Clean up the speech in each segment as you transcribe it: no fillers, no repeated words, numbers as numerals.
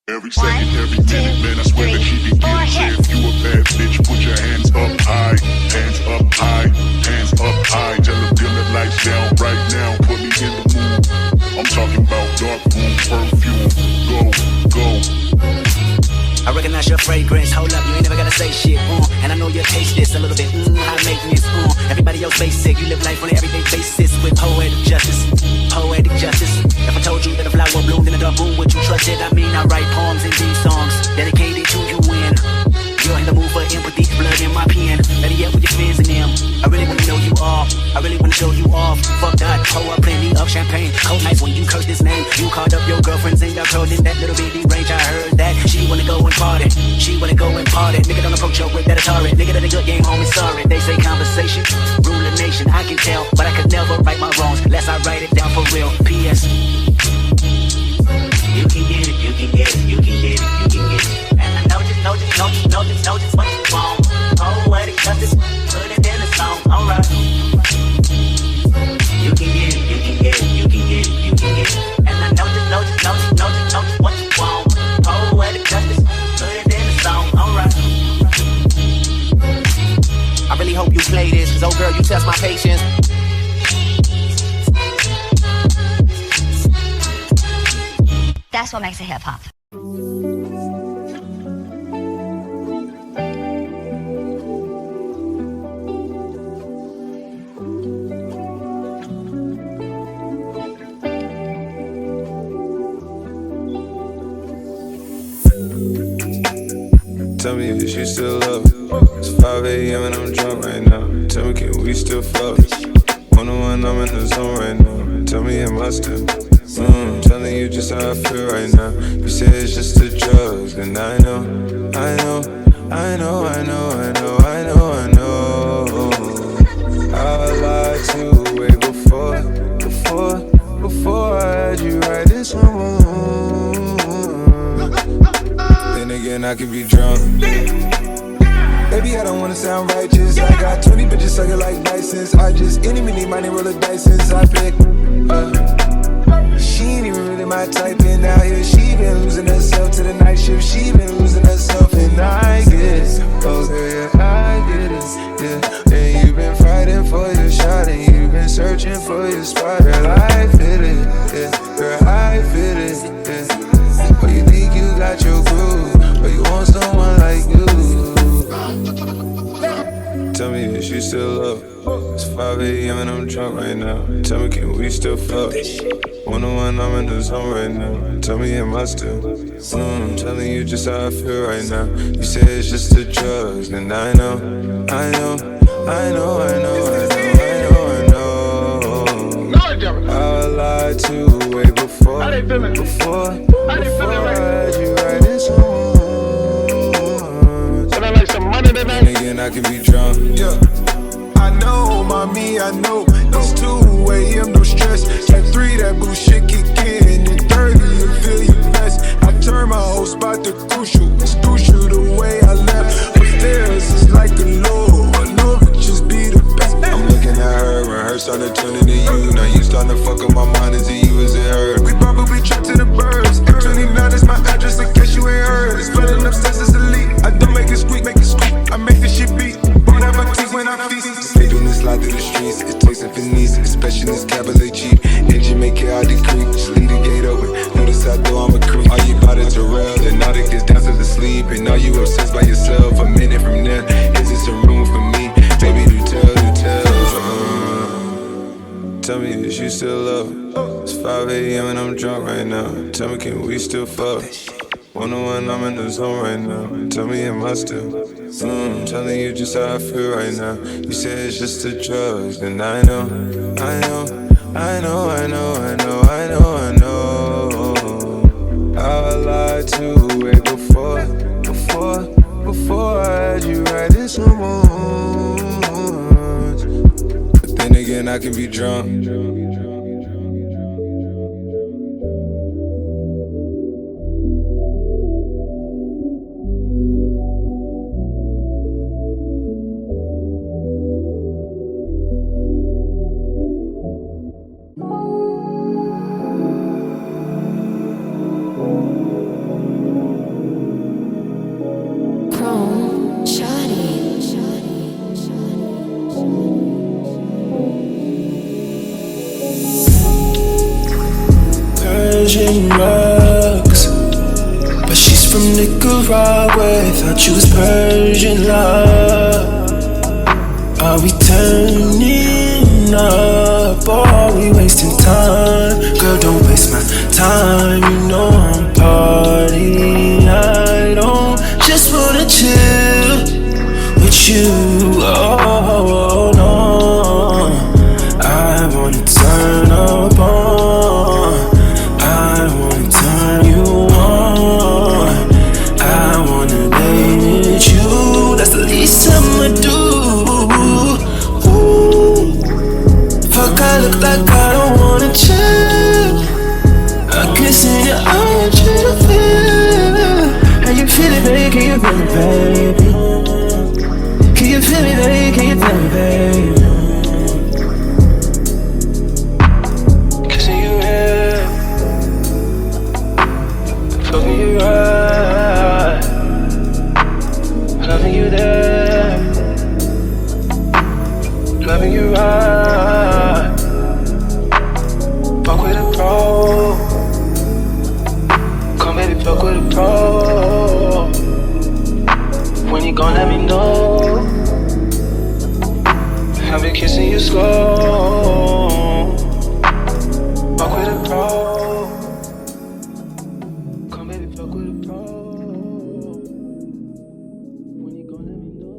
Every second, every minute, man, I swear that she be getting clear. If you a bad bitch, put your hands up high. Hands up high, hands up high. Tell them dim the lights down right now. Put me in the mood. I'm talking about dark room perfume. Go. I recognize your fragrance, hold up, you ain't never gotta say shit, and I know you taste this a little bit, high maintenance, everybody else basic, you live life on an everyday basis with poetic justice, if I told you that a flower bloomed in a dark room, would you trust it? I mean, I write poems in these songs, dedicated to you when you're in the mood for empathy, blood in my pen, better yet with your friends and them, I really wanna know you all, I really wanna show you off, fuck that, pour up plenty of champagne, cold nights when you curse this name, you called up your girlfriends and y'all curled in that little bitty range, I heard that, she wanna go and party, nigga don't approach her with that Atari, nigga that a good game, homie, sorry, they say conversation, rule a nation, I can tell, but I could never right my wrongs, unless I write it down for real, P.S. You can get it, you can get it, you can get it, you can get it, and I know just what you want, poetic justice, put it in the song, alright. You can get it, you can get it, you can get it, you can get it, and I know just what you want, poetic justice, put it in the song, alright. I really hope you play this, cause oh girl, you test my patience. That's what makes it hip-hop. Tell me if you still love it. It's 5 a.m. and I'm drunk right now. Tell me, can we still fuck? 101, I'm in the zone right now. Tell me, am I still? Telling you just how I feel right now. You say it's just the drugs, and I know. I lied to you way before I had you right this moment. Then again, I could be drunk. Baby, I don't wanna sound righteous. I got 20 bitches sucking like license. I just any money roll a dice since I picked. She ain't even really my type, and out here she been losing herself to the night shift. She been losing herself, and I get it. Oh yeah, I get it. Yeah, and you been fighting for your shot, and you been searching for your spot. Girl, I feel it. Yeah, girl, I feel it. Yeah. Oh, you think you got your groove, or you want someone like you? Tell me if you still love. It's 5 a.m. and I'm drunk right now. Tell me, can we still fuck? 101, I'm in the zone right now. Tell me, am I still? Telling you just how I feel right now. You say it's just the drugs, and I know. I lied to you way before. Before I had you right in some. And again, I can be drunk. Yeah, I know, mommy, I know. It's 2 a.m., no stress. At 3, that bullshit kick in. And 30, you feel your best. I turn my whole spot to crucial. It's crucial the way I left. Upstairs is like a low. I know it just be the best. I'm looking at her and her starting to turn into you. Now you starting to fuck up my mind. Is it you, is it her? We probably trapped in the birds. At 29 is my address in case you ain't heard. It's flooding upstairs, it's elite. I don't make it squeak, make it squeak. I make this shit beat. Won't have my teeth when I feast. They doing this slide through the streets. It takes a finesse, especially this cabaret cheap. Engine make it out the creek. Just leave the gate open. Notice I do, I'm a creep. All you bout is Terrell. And now that gets down to the sleep. And now you obsessed by yourself. A minute from there, is this a room for me? Baby, do tell. Tell me if you still love. It's 5 a.m. and I'm drunk right now. Tell me, can we still fuck? 101, I'm in the zone right now. Tell me, am I still? Telling you just how I feel right now. You say it's just the drugs, and I know. I lied to you way before I had you right this moment. But then again, I can be drunk. from Nicaragua, thought you was Persian love. Are we turning up or are we wasting time? Girl, don't waste my time, you know I'm partying. I don't just wanna chill with you, oh no. I wanna turn up on, I wanna turn you on, I wanna lay with you, that's the least I'ma do. Ooh. Fuck, I look like I don't wanna chill. I can see your eyes, you feel. How you feeling, baby? Can you feel it, baby? Can you feel it, baby? Can you feel it, baby? Kissing you here, fucking you right, loving you there, loving you right. Fuck with a pro, come baby, fuck with a pro. When you gon' let me know? I've been kissing you slow. Fuck with a pro, come baby, fuck with a pro. When you gon' let me know?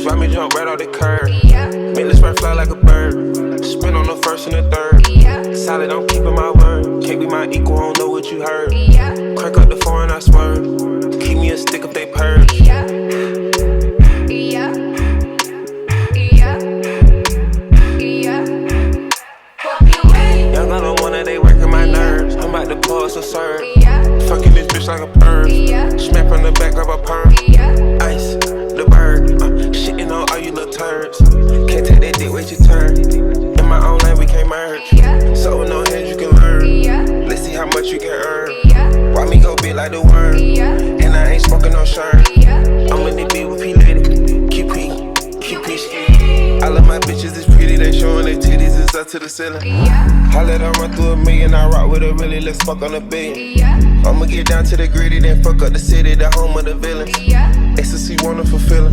Ride me jump right off the curb. Make this bird fly like a bird. Spin on the first and the third. Solid, I'm keeping my word. Can't be my equal, I don't know what you heard. Crank up the foreign, I swerve. Keep me a stick if they purge. Young, I don't wanna, they working my nerves. I'm about to pause and serve. Fucking this bitch like a perv. Smack from the back of a perm. Ice, the bird. Shitting on all you little turds. Can't take that dick, wait your turn. In my own lane, we can't merge. So with no hands, you can learn. Let's see how much you can earn. Why me go big like the worm? And I ain't smoking no shirt. I'm in the beat with P-Lady. QP ski. I love my bitches, it's pretty. They showing their titties, it's up to the ceiling. I let her run through a million. I rock with her really, let's fuck on a billion. I'ma get down to the gritty, then fuck up the city, the home of the villains. Ecstasy, wonderful feeling.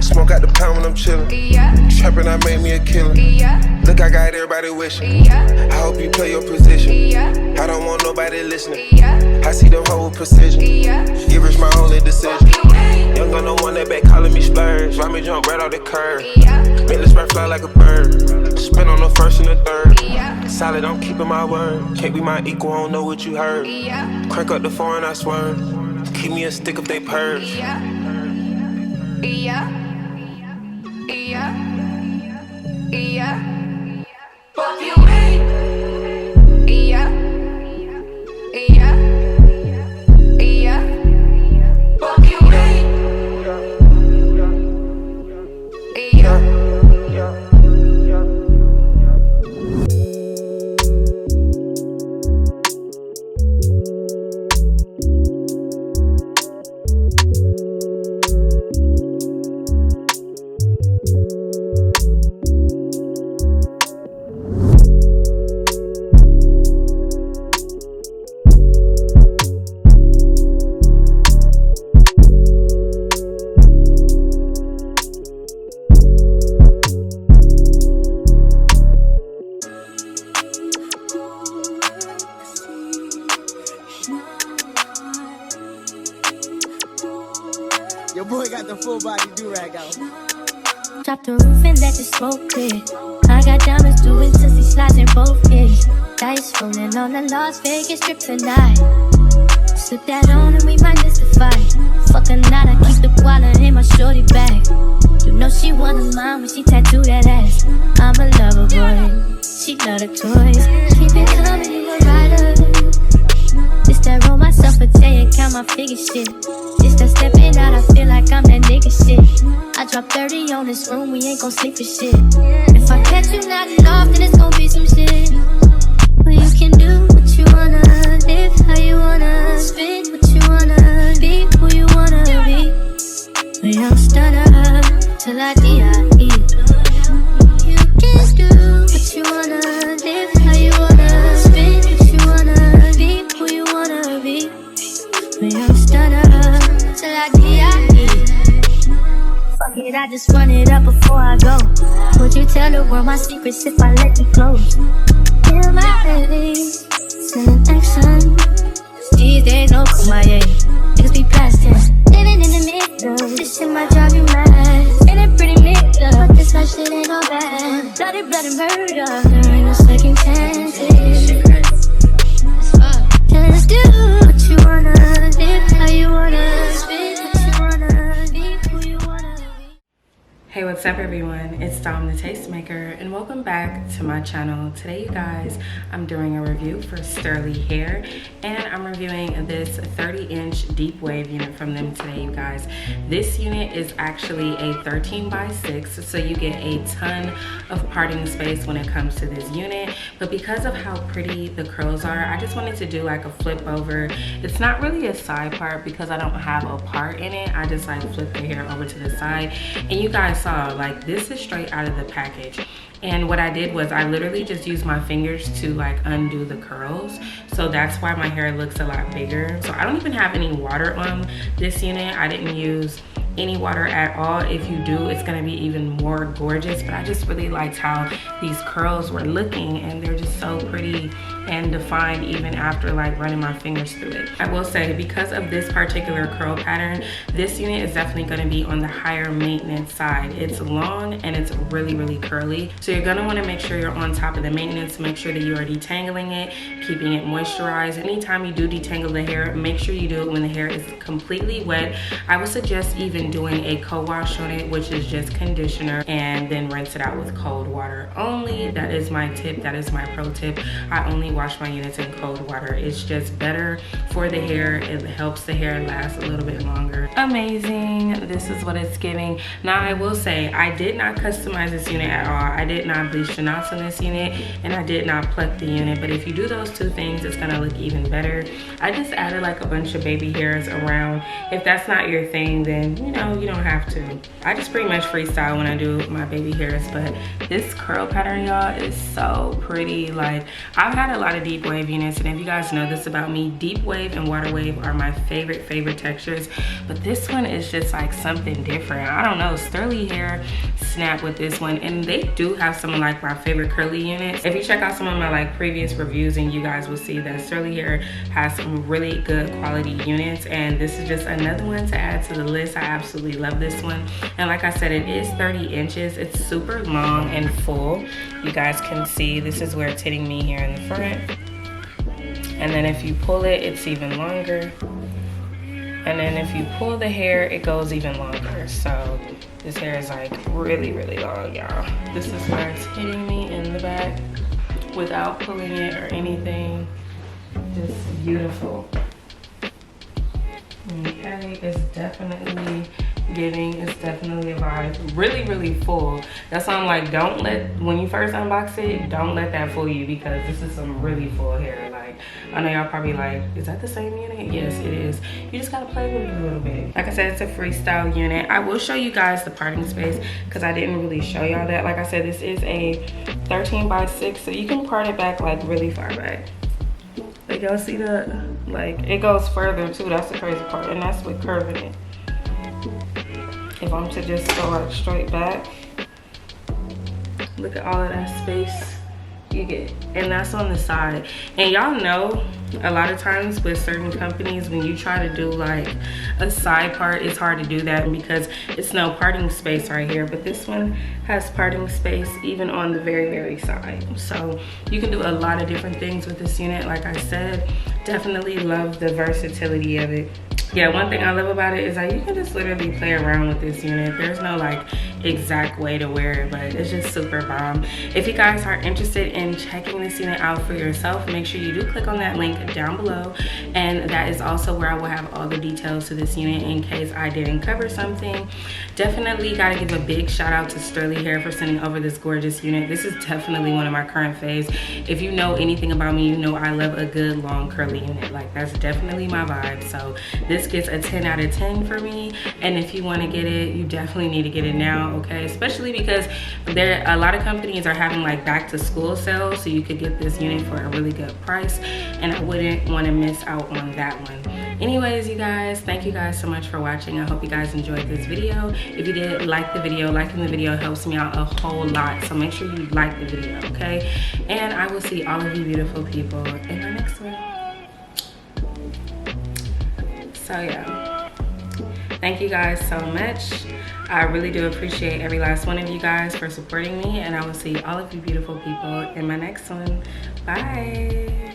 Smoke out the pound when I'm chillin'. Trappin', I made me a killer. Look, I got everybody wishing. I hope you play your position. I don't want nobody listening. I see them whole precision. Give rich my only decision. Young gun, no one that back calling me splurge. Ride me jump right off the curb. Make this bird fly like a bird. Spin on the first and the third. Solid, I'm keeping my word. Can't be my equal, I don't know what you heard. Crank up the foreign, I swerve. Keep me a stick if they purge. Fuck you, man. Fuck you, man. Your boy got the full body do-rag out. Drop the roof and let the smoke clear. I got diamonds doing sissy slides in both ears. Dice rolling on the Las Vegas strip tonight. Slip that on and we might miss the fight. Fuck a night, I keep the wallet in my shorty bag. You know she one of mine when she tattoo that ass. I'm a lover boy, she love the toys. Keep it coming, you a rider. This that roll myself a day and count my figure shit. This that stepping out, I feel like I'm that nigga shit. I drop 30 on this room, we ain't gon' sleep for shit. If I catch you nodding off, then it's gon' be some shit. Well, you can do what you wanna, live how you wanna. Fuck it, I just run it up before I go. Would you tell the world my secrets if I let you close? In my head, sending action. These days no kumaye, niggas be plastic. Living in the middle, this shit might drive you mad. Ain't it pretty mixed up, but this life shit ain't all bad. Bloody, bloody murder, there ain't no second chances. Just do what you wanna, live how you wanna, spit what you wanna, be who you wanna be. Hey, what's up everyone? It's Dom the Tastemaker and welcome back to my channel. Today you guys, I'm doing a review for Sterly hair and I'm reviewing this 30-inch deep wave unit from them today, you guys. This unit is actually a 13x6, so you get a ton of parting space when it comes to this unit. But because of how pretty the curls are, I just wanted to do like a flip over. It's not really a side part because I don't have a part in it. I just like flip the hair over to the side, and you guys saw like this is straight out of the package. And what I did was I literally just used my fingers to like undo the curls, so that's why my hair looks a lot bigger. So I don't even have any water on this unit. I didn't use any water at all. If you do, it's gonna be even more gorgeous, but I just really liked how these curls were looking, and they're just so pretty and defined even after like running my fingers through it. I will say, because of this particular curl pattern, this unit is definitely going to be on the higher maintenance side. It's long and it's really, really curly, so you're going to want to make sure you're on top of the maintenance. Make sure that you are detangling it, keeping it moisturized. Anytime you do detangle the hair, make sure you do it when the hair is completely wet. I would suggest even doing a co-wash on it, which is just conditioner, and then rinse it out with cold water only. That is my tip. That is my pro tip. I only wash my units in cold water. It's just better for the hair. It helps the hair last a little bit longer. Amazing. This is what it's giving. Now I will say, I did not customize this unit at all. I did not bleach the knots on this unit, and I did not pluck the unit. But if you do those two things, it's gonna look even better. I just added like a bunch of baby hairs around. If that's not your thing, then you know, you don't have to. I just pretty much freestyle when I do my baby hairs. But this curl pattern, y'all, is so pretty. Like, I've had a lot of deep wave units, and if you guys know this about me, deep wave and water wave are my favorite textures, but this one is just like something different. I don't know, Sterly hair snap with this one, and they do have some of like my favorite curly units. If you check out some of my like previous reviews, and you guys will see that Sterly hair has some really good quality units, and this is just another one to add to the list. I absolutely love this one, and like I said, it is 30 inches. It's super long and full. You guys can see this is where it's hitting me here in the front, and then if you pull it, it's even longer, and then if you pull the hair, it goes even longer. So this hair is like really long, y'all. This is where it's hitting me in the back without pulling it or anything. Just beautiful. Okay, it's definitely giving. It's definitely a vibe. Really full. That's why I'm like, don't let, when you first unbox it, don't let that fool you, because this is some really full hair. Like, I know y'all probably like, is that the same unit? Yes, it is. You just gotta play with it a little bit. Like I said, it's a freestyle unit. I will show you guys the parting space because I didn't really show y'all that. Like I said, this is a 13x6, so you can part it back like really far back. Like, y'all see that? Like, it goes further too. That's the crazy part, and that's with curving it. If I'm to just go like straight back, look at all of that space you get, and that's on the side. And y'all know, a lot of times with certain companies, when you try to do like a side part, it's hard to do that because it's no parting space right here. But this one has parting space even on the very side, so you can do a lot of different things with this unit. Like I said, definitely love the versatility of it. Yeah, one thing I love about it is that you can just literally play around with this unit. There's no like exact way to wear it, but it's just super bomb. If you guys are interested in checking this unit out for yourself, make sure you do click on that link down below, and that is also where I will have all the details to this unit in case I didn't cover something. Definitely gotta give a big shout out to Sterly hair for sending over this gorgeous unit. This is definitely one of my current faves. If you know anything about me, you know I love a good long curly Sterly unit. Like, that's definitely my vibe. So this gets a 10 out of 10 for me. And if you want to get it, you definitely need to get it now, okay? Especially because a lot of companies are having like back to school sales, so you could get this unit for a really good price, and I wouldn't want to miss out on that one. Anyways, you guys, thank you guys so much for watching. I hope you guys enjoyed this video. If you did, like the video. Liking the video helps me out a whole lot, so make sure you like the video, okay? And I will see all of you beautiful people in the next one. So yeah, thank you guys so much. I really do appreciate every last one of you guys for supporting me, and I will see all of you beautiful people in my next one. Bye.